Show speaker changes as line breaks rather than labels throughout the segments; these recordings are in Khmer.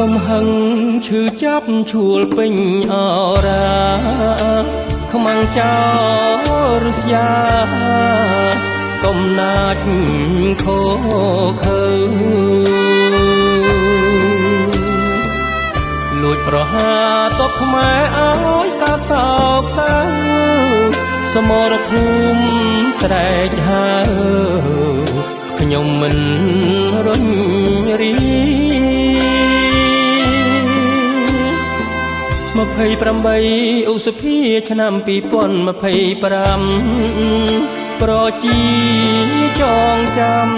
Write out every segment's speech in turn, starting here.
កំហឹងឈឺចាប់ឈួលពេញអរាខ្មាំងចោរស្យាកំណាចខោខើលួចប្រហាតបខ្មែរឲ្យកាសោកសៅសមរភូមិស្រែកហើខ្ញុំមិនរញរី28ឧសភាឆ្នាំ2025ប្រជាចងចាំ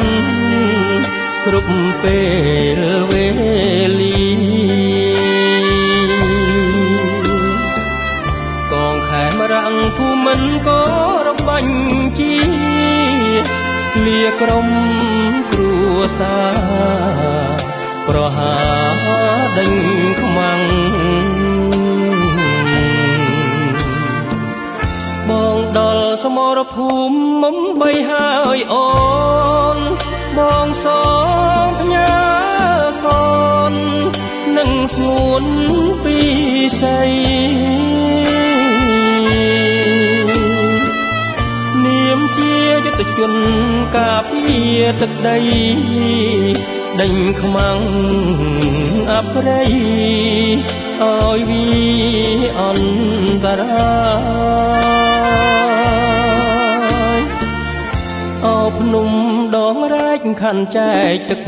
គ្រប់ពេលវេលាកងខែមរាំងភូមិមិនក៏របាញ់ជាលាក្រុមគ្រួសារប្រហាដេញខ្មាំងបងដល់សមរភូមិមុំបីហើយអូនបងសងផ្ញើកូននឹងស្ងួនពីស័យនាមជាយុទ្ធជនការពារទឹកដីដេញខ្មាំងអប្រិយឲ្យវាអន្តរាយអោភ្នំដងរែកខណ្ឌចែកទឹក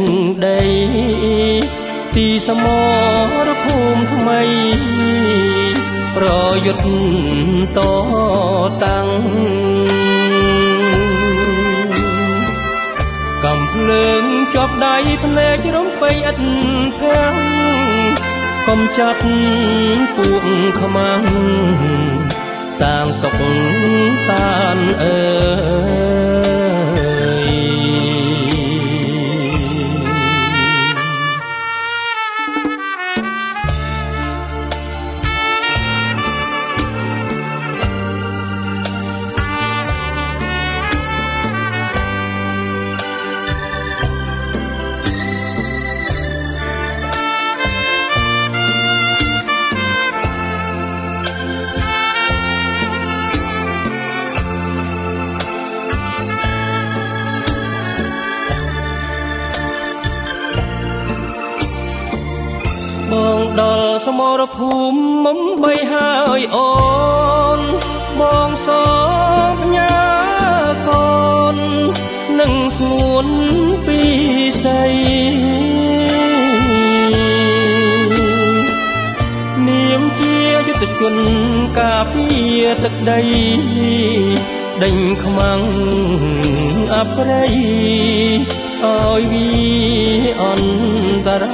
ដីទីសមរភូមិថ្មីប្រយុទ្ធតតាំងកំភ្លើងជាប់ដៃភ្នែករំពៃឥតភាំងកុំចាត់ពួកខ្មាំងសាងសុខសានអើយបងដល់សមរភូមិមុំបីហើយអូនបងសងផ្ញើកូននឹងស្ងួនពីស័យនាមជាយុទ្ធជនការពារទឹកដីដេញខ្មាំងអប្រិយឲ្យវាអន្តរា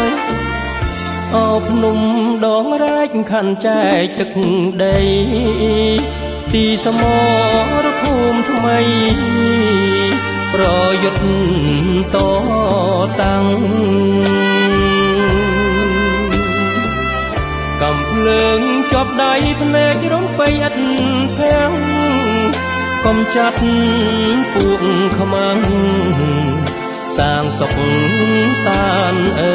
យអោភ្នំដងរែកខណ្ឌចែកទឹកដីទីសមរភូមិថ្មីប្រយុទ្ធតតាំងកំភ្លើងជាប់ដៃភ្នែករំពៃឥតភាំងកុំចាត់ពួកខ្មាំងសាងសុខសានអើ